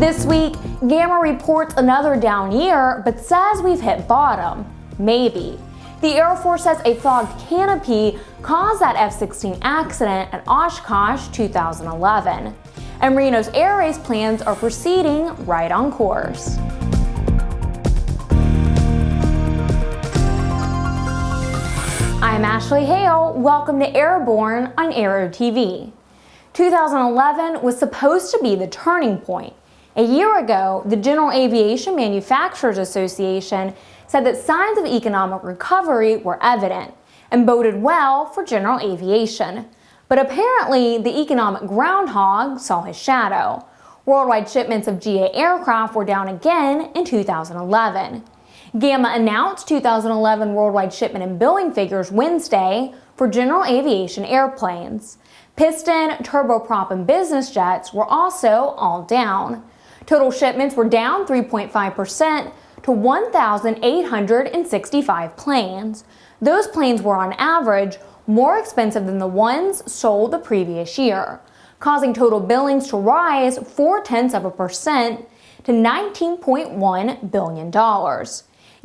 This week, GAMA reports another down year, but says we've hit bottom. Maybe. The Air Force says a fogged canopy caused that F-16 accident at Oshkosh 2011. And Reno's air race plans are proceeding right on course. I'm Ashley Hale. Welcome to Airborne on Aero TV. 2011 was supposed to be the turning point. A year ago, the General Aviation Manufacturers Association said that signs of economic recovery were evident and boded well for general aviation. But apparently, the economic groundhog saw his shadow. Worldwide shipments of GA aircraft were down again in 2011. GAMA announced 2011 worldwide shipment and billing figures Wednesday for general aviation airplanes. Piston, turboprop, and business jets were also all down. Total shipments were down 3.5% to 1,865 planes. Those planes were on average more expensive than the ones sold the previous year, causing total billings to rise 0.4% to $19.1 billion.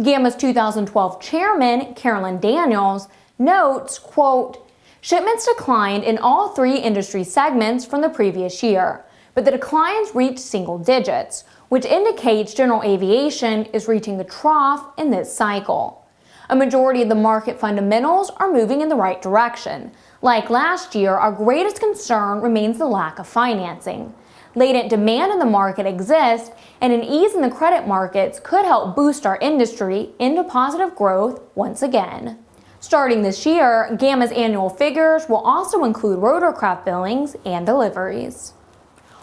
GAMA's 2012 chairman, Carolyn Daniels, notes, quote, "Shipments declined in all three industry segments from the previous year, but the declines reached single digits, which indicates general aviation is reaching the trough in this cycle. A majority of the market fundamentals are moving in the right direction. Like last year, our greatest concern remains the lack of financing. Latent demand in the market exists, and an ease in the credit markets could help boost our industry into positive growth once again." Starting this year, GAMA's annual figures will also include rotorcraft billings and deliveries.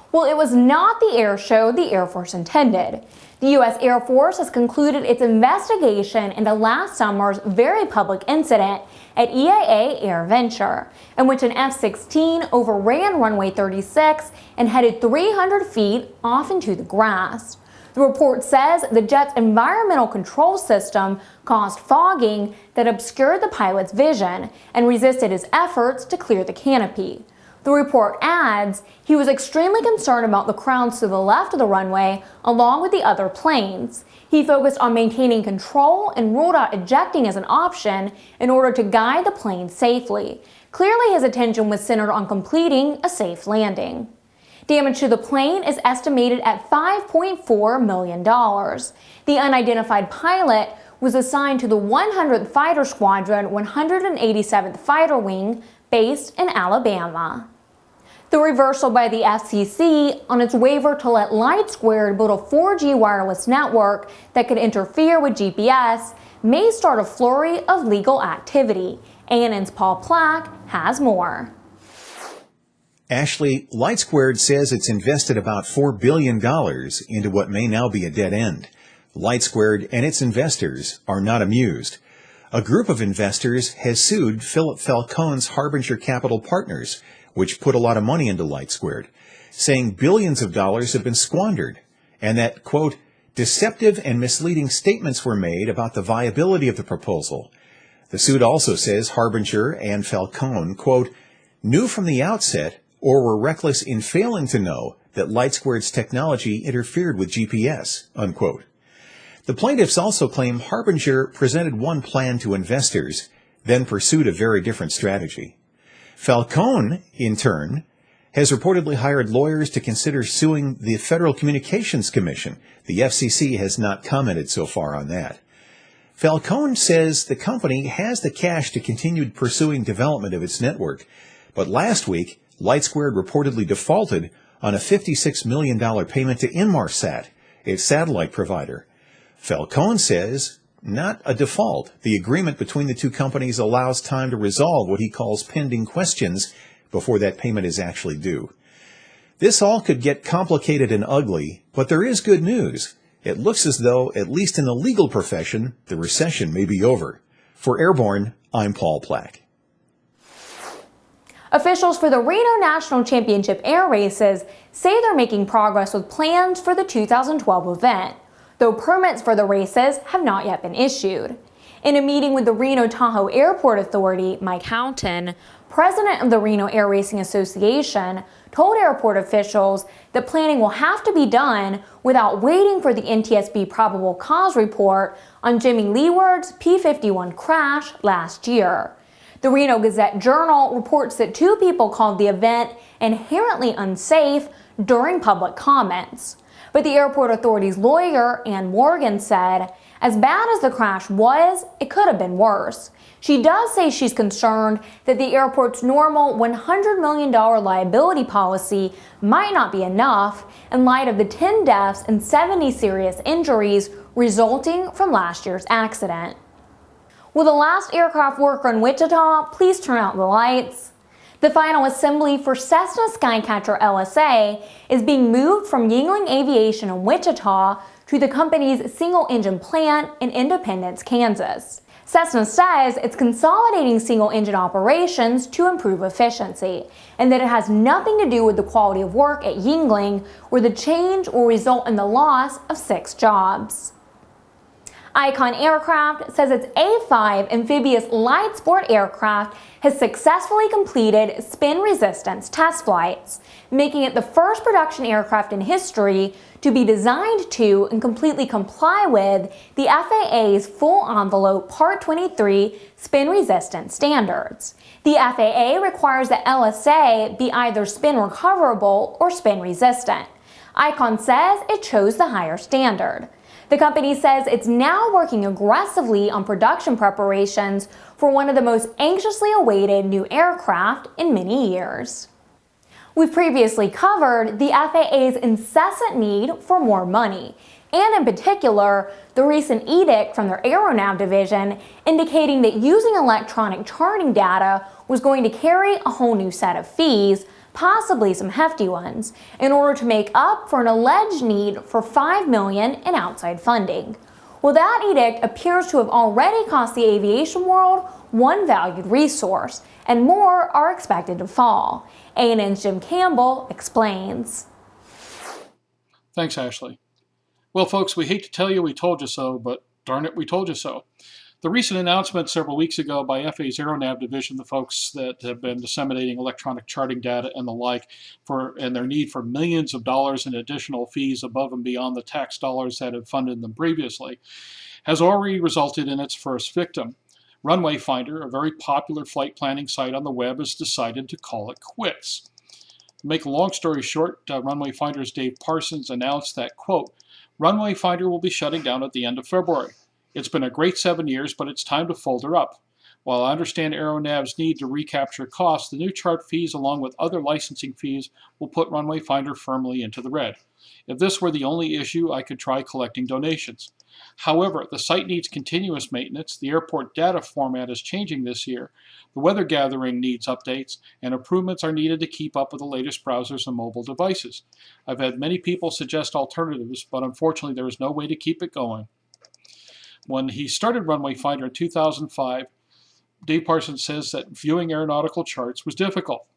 Well, it was not the air show the Air Force intended. The U.S. Air Force has concluded its investigation into last summer's very public incident at EAA AirVenture, in which an F-16 overran runway 36 and headed 300 feet off into the grass. The report says the jet's environmental control system caused fogging that obscured the pilot's vision and resisted his efforts to clear the canopy. The report adds he was extremely concerned about the crowds to the left of the runway along with the other planes. He focused on maintaining control and ruled out ejecting as an option in order to guide the plane safely. Clearly, his attention was centered on completing a safe landing. Damage to the plane is estimated at $5.4 million. The unidentified pilot was assigned to the 100th Fighter Squadron 187th Fighter Wing based in Alabama. The reversal by the FCC on its waiver to let LightSquared build a 4G wireless network that could interfere with GPS may start a flurry of legal activity. ANN's Paul Plack has more. Ashley, LightSquared says it's invested about $4 billion into what may now be a dead end. LightSquared and its investors are not amused. A group of investors has sued Philip Falcone's Harbinger Capital Partners, which put a lot of money into LightSquared, saying billions of dollars have been squandered, and that, quote, deceptive and misleading statements were made about the viability of the proposal. The suit also says Harbinger and Falcone, quote, knew from the outset or were reckless in failing to know that LightSquared's technology interfered with GPS, unquote. The plaintiffs also claim Harbinger presented one plan to investors, then pursued a very different strategy. Falcone, in turn, has reportedly hired lawyers to consider suing the Federal Communications Commission. The FCC has not commented so far on that. Falcone says the company has the cash to continue pursuing development of its network, but last week, LightSquared reportedly defaulted on a $56 million payment to Inmarsat, its satellite provider. Falcone says, not a default. The agreement between the two companies allows time to resolve what he calls pending questions before that payment is actually due. This all could get complicated and ugly, but there is good news. It looks as though, at least in the legal profession, the recession may be over. For Airborne, I'm Paul Plack. Officials for the Reno National Championship air races say they're making progress with plans for the 2012 event, though permits for the races have not yet been issued. In a meeting with the Reno Tahoe Airport Authority, Mike Houghton, president of the Reno Air Racing Association, told airport officials that planning will have to be done without waiting for the NTSB probable cause report on Jimmy Leeward's P-51 crash last year. The Reno Gazette-Journal reports that 2 people called the event inherently unsafe during public comments. But the airport authority's lawyer, Ann Morgan, said, as bad as the crash was, it could have been worse. She does say she's concerned that the airport's normal $100 million liability policy might not be enough in light of the 10 deaths and 70 serious injuries resulting from last year's accident. Will the last aircraft worker in Wichita please turn out the lights? The final assembly for Cessna Skycatcher LSA is being moved from Yingling Aviation in Wichita to the company's single-engine plant in Independence, Kansas. Cessna says it's consolidating single-engine operations to improve efficiency, and that it has nothing to do with the quality of work at Yingling, where the change will result in the loss of 6 jobs. Icon Aircraft says its A-5 amphibious light sport aircraft has successfully completed spin resistance test flights, making it the first production aircraft in history to be designed to and completely comply with the FAA's full-envelope Part 23 spin resistance standards. The FAA requires that LSA be either spin recoverable or spin resistant. Icon says it chose the higher standard. The company says it's now working aggressively on production preparations for one of the most anxiously awaited new aircraft in many years. We've previously covered the FAA's incessant need for more money, and in particular, the recent edict from their AeroNav division indicating that using electronic charting data was going to carry a whole new set of fees, possibly some hefty ones, in order to make up for an alleged need for $5 million in outside funding. Well, that edict appears to have already cost the aviation world one valued resource, and more are expected to fall. ANN's Jim Campbell explains. Thanks, Ashley. Well, folks, we hate to tell you we told you so, but darn it, we told you so. The recent announcement several weeks ago by FAA's AeroNav division, the folks that have been disseminating electronic charting data and the like, and their need for millions of dollars in additional fees above and beyond the tax dollars that have funded them previously, has already resulted in its first victim. Runway Finder, a very popular flight planning site on the web, has decided to call it quits. To make a long story short, Runway Finder's Dave Parsons announced that, quote, Runway Finder will be shutting down at the end of February. It's been a great 7 years, but it's time to fold her up. While I understand AeroNav's need to recapture costs, the new chart fees along with other licensing fees will put Runway Finder firmly into the red. If this were the only issue, I could try collecting donations. However, the site needs continuous maintenance, the airport data format is changing this year, the weather gathering needs updates, and improvements are needed to keep up with the latest browsers and mobile devices. I've had many people suggest alternatives, but unfortunately there is no way to keep it going. When he started Runway Finder in 2005, Dave Parsons says that viewing aeronautical charts was difficult.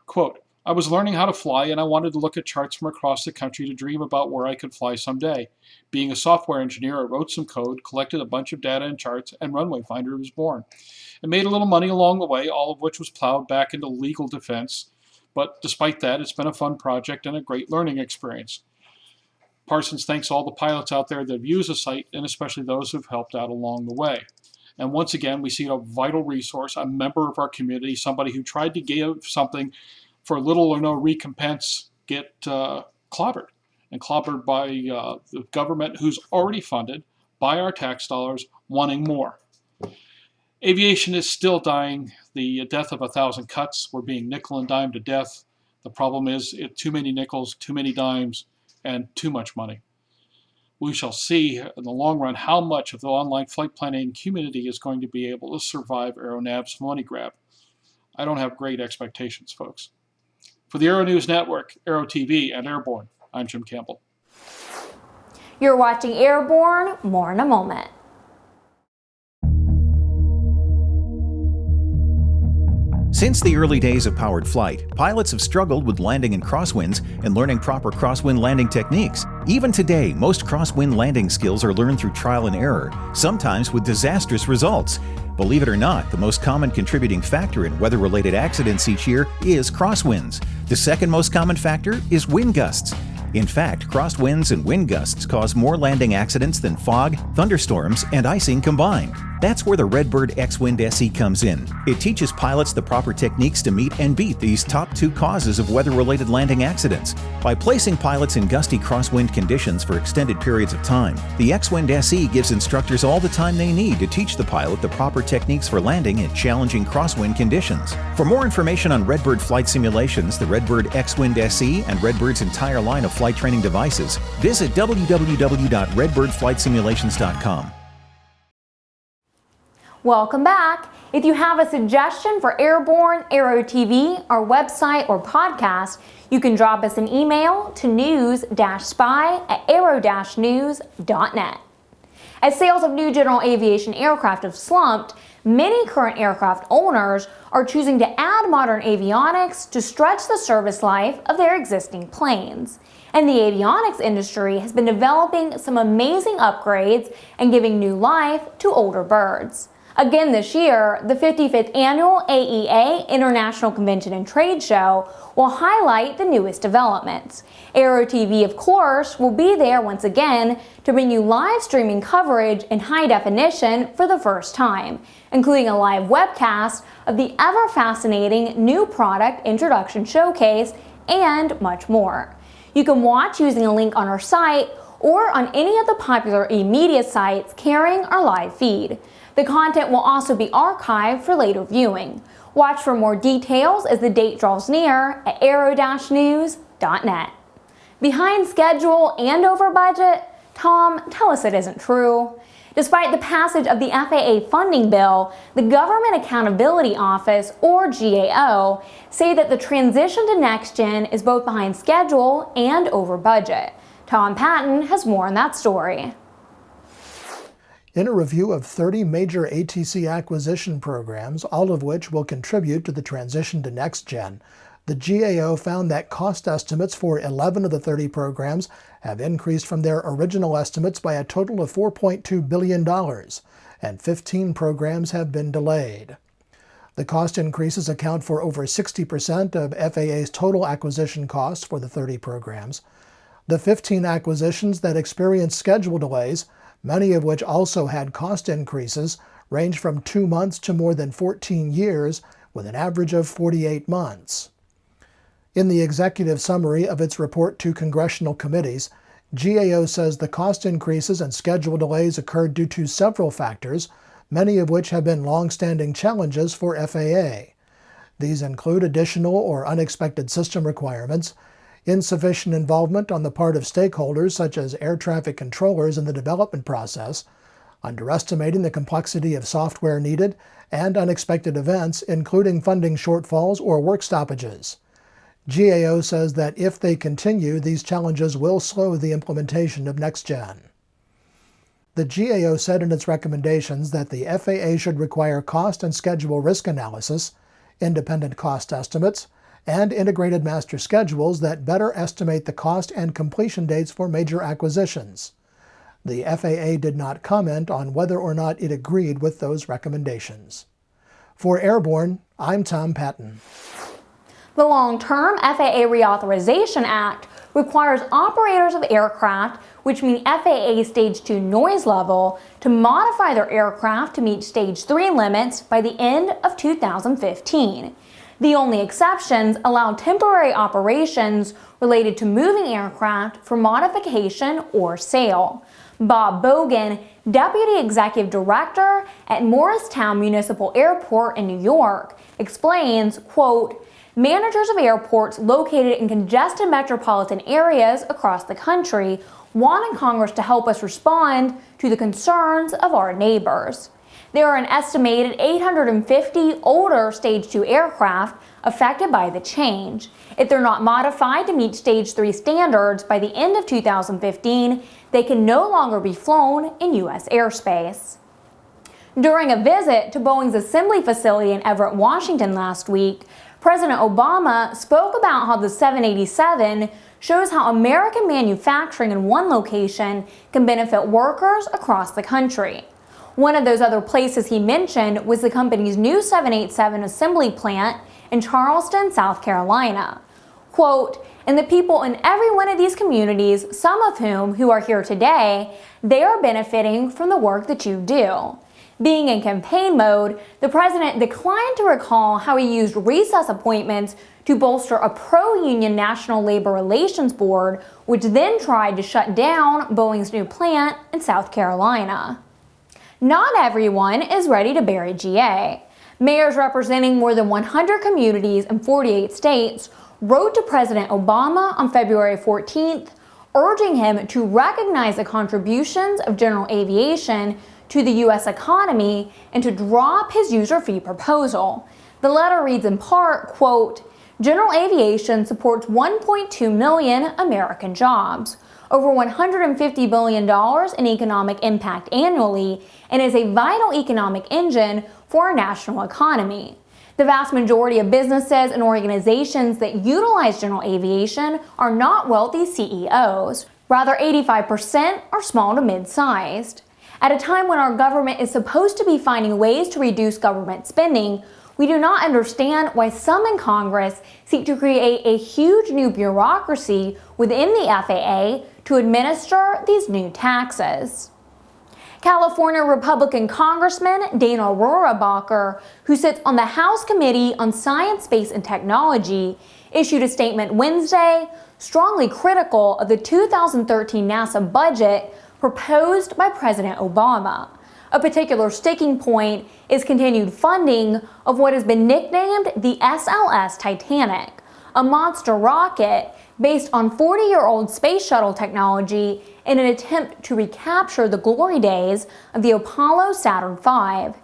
Quote, I was learning how to fly and I wanted to look at charts from across the country to dream about where I could fly someday. Being a software engineer, I wrote some code, collected a bunch of data and charts, and Runway Finder was born. It made a little money along the way, all of which was plowed back into legal defense. But despite that, it's been a fun project and a great learning experience. Parsons thanks all the pilots out there that have used the site, and especially those who have helped out along the way. And once again, we see a vital resource, a member of our community, somebody who tried to give something for little or no recompense, get clobbered. And clobbered by the government who's already funded by our tax dollars, wanting more. Aviation is still dying. The death of 1,000 cuts. We're being nickel and dime to death. The problem is too many nickels, too many dimes, and too much money. We shall see in the long run how much of the online flight planning community is going to be able to survive AeroNav's money grab. I don't have great expectations, folks. For the Aero-News Network, Aero TV, and Airborne, I'm Jim Campbell. You're watching Airborne. More in a moment. Since the early days of powered flight, pilots have struggled with landing in crosswinds and learning proper crosswind landing techniques. Even today, most crosswind landing skills are learned through trial and error, sometimes with disastrous results. Believe it or not, the most common contributing factor in weather-related accidents each year is crosswinds. The second most common factor is wind gusts. In fact, crosswinds and wind gusts cause more landing accidents than fog, thunderstorms, and icing combined. That's where the Redbird X-Wind SE comes in. It teaches pilots the proper techniques to meet and beat these top two causes of weather-related landing accidents. By placing pilots in gusty crosswind conditions for extended periods of time, the X-Wind SE gives instructors all the time they need to teach the pilot the proper techniques for landing in challenging crosswind conditions. For more information on Redbird flight simulations, the Redbird X-Wind SE, and Redbird's entire line of flight training devices, visit www.redbirdflightsimulations.com. Welcome back. If you have a suggestion for Airborne, Aero TV, our website, or podcast, you can drop us an email to news-spy@aero-news.net. As sales of new general aviation aircraft have slumped, many current aircraft owners are choosing to add modern avionics to stretch the service life of their existing planes. And the avionics industry has been developing some amazing upgrades and giving new life to older birds. Again this year, the 55th Annual AEA International Convention and Trade Show will highlight the newest developments. Aero TV, of course, will be there once again to bring you live streaming coverage in high definition for the first time, including a live webcast of the ever-fascinating new product introduction showcase and much more. You can watch using a link on our site or on any of the popular e-media sites carrying our live feed. The content will also be archived for later viewing. Watch for more details as the date draws near at aero-news.net. Behind schedule and over budget? Tom, tell us it isn't true. Despite the passage of the FAA funding bill, the Government Accountability Office, or GAO, say that the transition to NextGen is both behind schedule and over budget. Tom Patton has more on that story. In a review of 30 major ATC acquisition programs, all of which will contribute to the transition to NextGen, the GAO found that cost estimates for 11 of the 30 programs have increased from their original estimates by a total of $4.2 billion, and 15 programs have been delayed. The cost increases account for over 60% of FAA's total acquisition costs for the 30 programs. The 15 acquisitions that experienced schedule delays, many of which also had cost increases, range from 2 months to more than 14 years, with an average of 48 months. In the executive summary of its report to congressional committees, GAO says the cost increases and schedule delays occurred due to several factors, many of which have been long-standing challenges for FAA. These include additional or unexpected system requirements, insufficient involvement on the part of stakeholders such as air traffic controllers in the development process, underestimating the complexity of software needed, and unexpected events, including funding shortfalls or work stoppages. GAO says that if they continue, these challenges will slow the implementation of NextGen. The GAO said in its recommendations that the FAA should require cost and schedule risk analysis, independent cost estimates, and integrated master schedules that better estimate the cost and completion dates for major acquisitions. The FAA did not comment on whether or not it agreed with those recommendations. For Airborne, I'm Tom Patton. The Long-Term FAA Reauthorization Act requires operators of aircraft, which meet FAA Stage 2 noise level, to modify their aircraft to meet Stage 3 limits by the end of 2015. The only exceptions allow temporary operations related to moving aircraft for modification or sale. Bob Bogan, Deputy Executive Director at Morristown Municipal Airport in New York, explains, quote, "Managers of airports located in congested metropolitan areas across the country wanted Congress to help us respond to the concerns of our neighbors. There are an estimated 850 older Stage 2 aircraft affected by the change. If they're not modified to meet Stage 3 standards by the end of 2015, they can no longer be flown in U.S. airspace." During a visit to Boeing's assembly facility in Everett, Washington last week, President Obama spoke about how the 787 shows how American manufacturing in one location can benefit workers across the country. One of those other places he mentioned was the company's new 787 assembly plant in Charleston, South Carolina. Quote, "And the people in every one of these communities, some of who are here today, they are benefiting from the work that you do." Being in campaign mode, the president declined to recall how he used recess appointments to bolster a pro-union National Labor Relations Board, which then tried to shut down Boeing's new plant in South Carolina. Not everyone is ready to bury GA. Mayors representing more than 100 communities in 48 states wrote to President Obama on February 14th, urging him to recognize the contributions of general aviation to the U.S. economy and to drop his user fee proposal. The letter reads in part, quote, "General aviation supports 1.2 million American jobs, over $150 billion in economic impact annually, and is a vital economic engine for our national economy. The vast majority of businesses and organizations that utilize general aviation are not wealthy CEOs. Rather, 85% are small to mid-sized. At a time when our government is supposed to be finding ways to reduce government spending, we do not understand why some in Congress seek to create a huge new bureaucracy within the FAA to administer these new taxes." California Republican Congressman Dana Rohrabacher, who sits on the House Committee on Science, Space, and Technology, issued a statement Wednesday strongly critical of the 2013 NASA budget proposed by President Obama. A particular sticking point is continued funding of what has been nicknamed the SLS Titanic, a monster rocket based on 40-year-old space shuttle technology in an attempt to recapture the glory days of the Apollo Saturn V.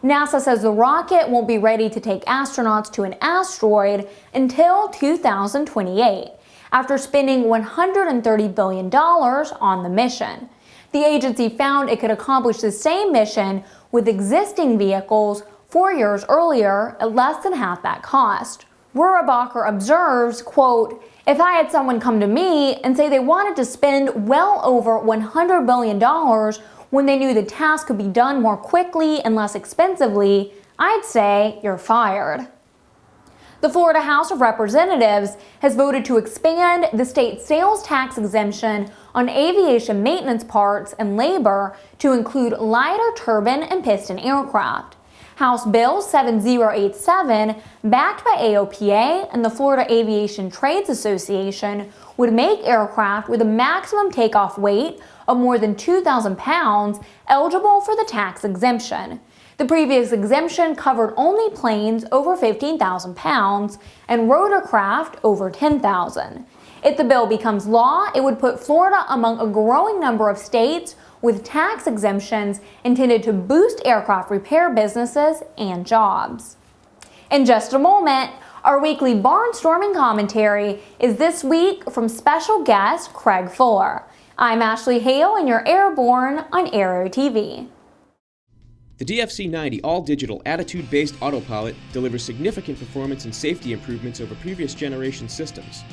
NASA says the rocket won't be ready to take astronauts to an asteroid until 2028, after spending $130 billion on the mission. The agency found it could accomplish the same mission with existing vehicles 4 years earlier at less than half that cost. Rohrabacher observes, quote, "If I had someone come to me and say they wanted to spend well over $100 billion when they knew the task could be done more quickly and less expensively, I'd say you're fired." The Florida House of Representatives has voted to expand the state's sales tax exemption on aviation maintenance parts and labor to include lighter turbine and piston aircraft. House Bill 7087, backed by AOPA and the Florida Aviation Trades Association, would make aircraft with a maximum takeoff weight of more than 2,000 pounds eligible for the tax exemption. The previous exemption covered only planes over 15,000 pounds and rotorcraft over 10,000. If the bill becomes law, it would put Florida among a growing number of states with tax exemptions intended to boost aircraft repair businesses and jobs. In just a moment, our weekly barnstorming commentary is this week from special guest Craig Fuller. I'm Ashley Hale and you're Airborne on Aero TV. The DFC-90 all-digital attitude-based autopilot delivers significant performance and safety improvements over previous generation systems.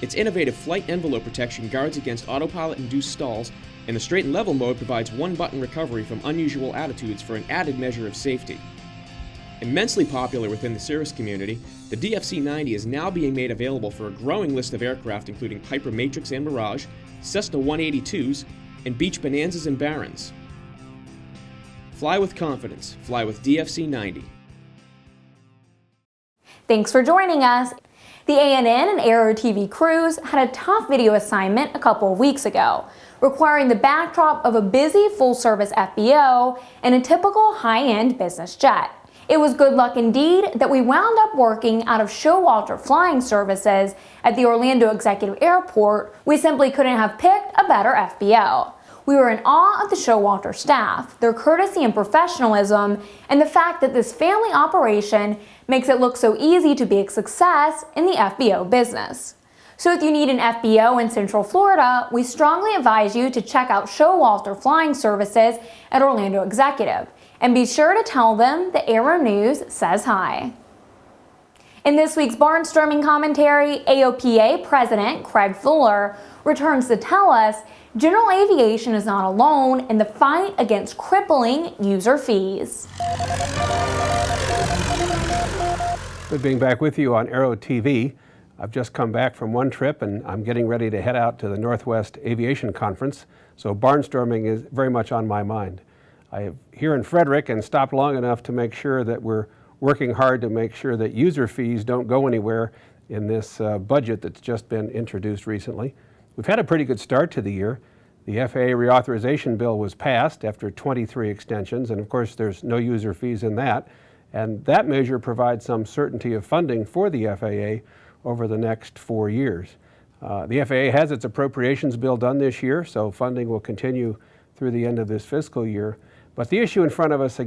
Its innovative flight envelope protection guards against autopilot-induced stalls, and the straight and level mode provides one-button recovery from unusual attitudes for an added measure of safety. Immensely popular within the cirrus community, the DFC-90 is now being made available for a growing list of aircraft including Piper Matrix and Mirage, Cessna 182s, and Beech Bonanzas and Barons. Fly with confidence. Fly with DFC-90. Thanks for joining us. The ANN and Aero TV crews had a tough video assignment a couple of weeks ago, requiring the backdrop of a busy full-service FBO and a typical high-end business jet. It was good luck indeed that we wound up working out of Showalter Flying Services at the Orlando Executive Airport. We simply couldn't have picked a better FBO. We were in awe of the Showalter staff, their courtesy and professionalism, and the fact that this family operation makes it look so easy to be a success in the FBO business. So if you need an FBO in Central Florida, we strongly advise you to check out Showalter Flying Services at Orlando Executive, and be sure to tell them the Aero-News says hi. In this week's barnstorming commentary, AOPA President Craig Fuller returns to tell us general aviation is not alone in the fight against crippling user fees. Good being back with you on Aero TV. I've just come back from one trip and I'm getting ready to head out to the Northwest Aviation Conference, so barnstorming is very much on my mind. I'm here in Frederick and stopped long enough to make sure that we're working hard to make sure that user fees don't go anywhere in this budget that's just been introduced recently. We've had a pretty good start to the year. The FAA reauthorization bill was passed after 23 extensions, and of course there's no user fees in that. And that measure provides some certainty of funding for the FAA over the next 4 years. The FAA has its appropriations bill done this year, so funding will continue through the end of this fiscal year. But the issue in front of us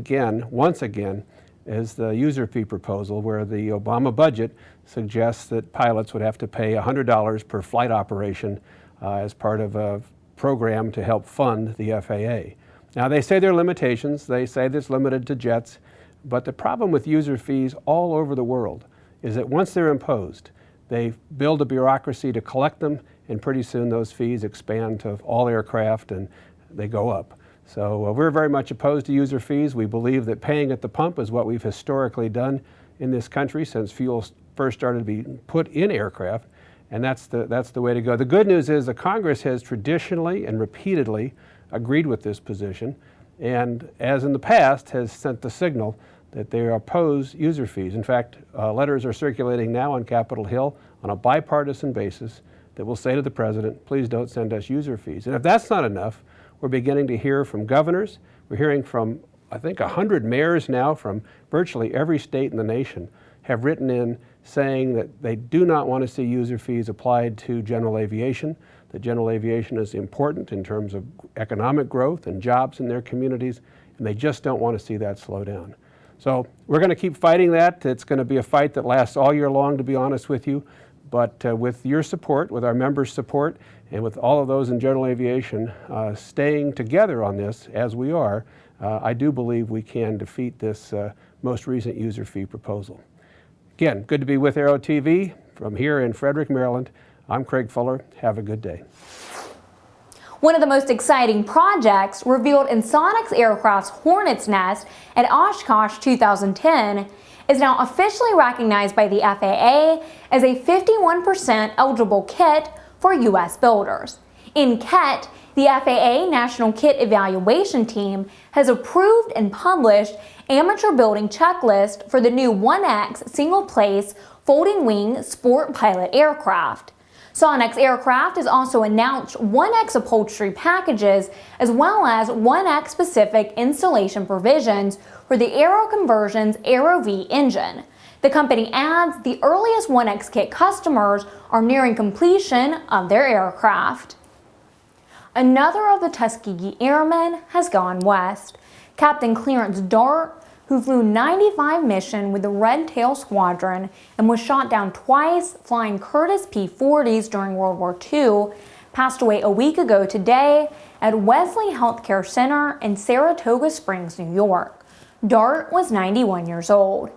once again, is the user fee proposal, where the Obama budget suggests that pilots would have to pay $100 per flight operation as part of a program to help fund the FAA. Now they say there are limitations, they say that's limited to jets, but the problem with user fees all over the world is that once they're imposed, they build a bureaucracy to collect them, and pretty soon those fees expand to all aircraft and they go up. So we're very much opposed to user fees. We believe that paying at the pump is what we've historically done in this country since fuel first started to be put in aircraft, and that's the way to go. The good news is the Congress has traditionally and repeatedly agreed with this position, and as in the past has sent the signal that they oppose user fees. In fact, letters are circulating now on Capitol Hill on a bipartisan basis that will say to the President, please don't send us user fees. And if that's not enough, we're beginning to hear from governors. We're hearing from, I think, 100 mayors now from virtually every state in the nation have written in saying that they do not want to see user fees applied to general aviation, that general aviation is important in terms of economic growth and jobs in their communities, and they just don't want to see that slow down. So we're going to keep fighting that. It's going to be a fight that lasts all year long, to be honest with you. But with your support, with our members' support, and with all of those in general aviation staying together on this, as we are, I do believe we can defeat this most recent user fee proposal. Again, good to be with Aero TV from here in Frederick, Maryland. I'm Craig Fuller. Have a good day. One of the most exciting projects revealed in Sonex Aircraft's Hornet's Nest at Oshkosh 2010 is now officially recognized by the FAA as a 51% eligible kit for U.S. builders. In KET, the FAA National Kit Evaluation Team has approved and published amateur building checklist for the new Onex single-place folding wing sport pilot aircraft. Sonex Aircraft has also announced Onex upholstery packages as well as Onex specific installation provisions for the Aero Conversion's Aero-V engine. The company adds the earliest Onex kit customers are nearing completion of their aircraft. Another of the Tuskegee Airmen has gone west. Captain Clarence Dart, who flew 95 missions with the Red Tail Squadron and was shot down twice flying Curtiss P-40s during World War II, passed away a week ago today at Wesley Healthcare Center in Saratoga Springs, New York. Dart was 91 years old.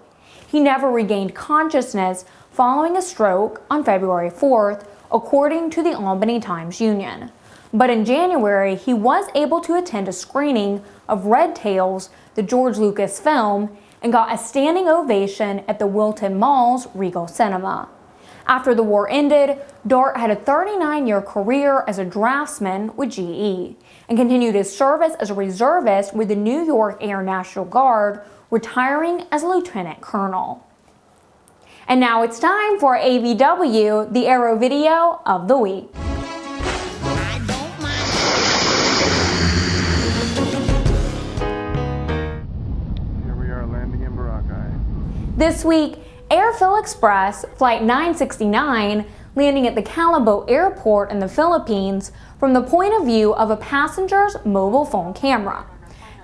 He never regained consciousness following a stroke on February 4th, according to the Albany Times-Union. But in January, he was able to attend a screening of Red Tails, the George Lucas film, and got a standing ovation at the Wilton Mall's Regal Cinema. After the war ended, Dart had a 39-year career as a draftsman with GE and continued his service as a reservist with the New York Air National Guard, retiring as a lieutenant colonel. And now it's time for AVW, the Aero Video of the Week. Here we are landing in Boracay. This week, Airfil Express Flight 969 landing at the Calibo Airport in the Philippines from the point of view of a passenger's mobile phone camera.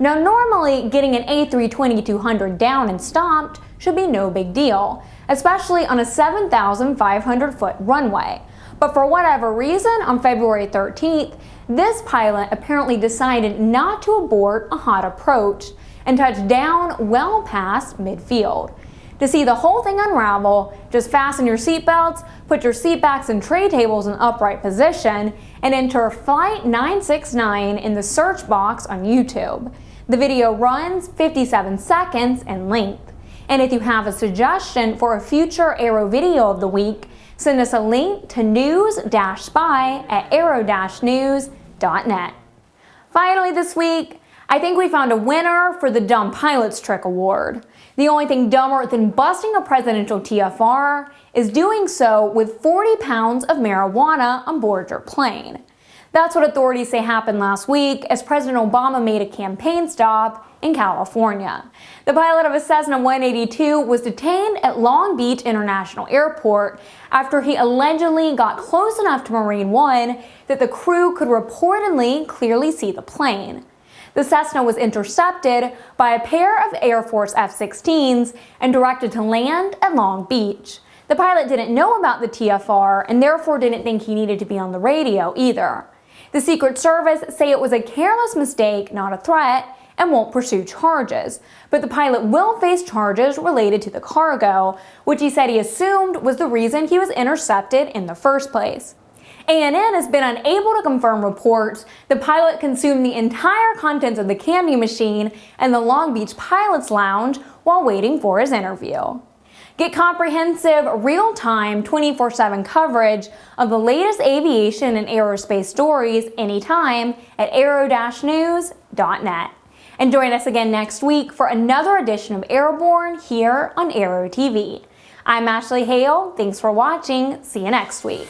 Now normally getting an A320-200 down and stopped should be no big deal, especially on a 7,500 foot runway. But for whatever reason, on February 13th, this pilot apparently decided not to abort a hot approach and touch down well past midfield. To see the whole thing unravel, just fasten your seatbelts, put your seatbacks and tray tables in upright position, and enter Flight 969 in the search box on YouTube. The video runs 57 seconds in length. And if you have a suggestion for a future Aero video of the week, send us a link to news-spy@aero-news.net. Finally this week, I think we found a winner for the Dumb Pilots Trick Award. The only thing dumber than busting a presidential TFR is doing so with 40 pounds of marijuana on board your plane. That's what authorities say happened last week as President Obama made a campaign stop in California. The pilot of a Cessna 182 was detained at Long Beach International Airport after he allegedly got close enough to Marine One that the crew could reportedly clearly see the plane. The Cessna was intercepted by a pair of Air Force F-16s and directed to land at Long Beach. The pilot didn't know about the TFR and therefore didn't think he needed to be on the radio either. The Secret Service say it was a careless mistake, not a threat, and won't pursue charges. But the pilot will face charges related to the cargo, which he said he assumed was the reason he was intercepted in the first place. ANN has been unable to confirm reports the pilot consumed the entire contents of the candy machine and the Long Beach Pilots Lounge while waiting for his interview. Get comprehensive, real-time, 24/7 coverage of the latest aviation and aerospace stories anytime at aero-news.net. And join us again next week for another edition of Airborne here on Aero TV. I'm Ashley Hale. Thanks for watching. See you next week.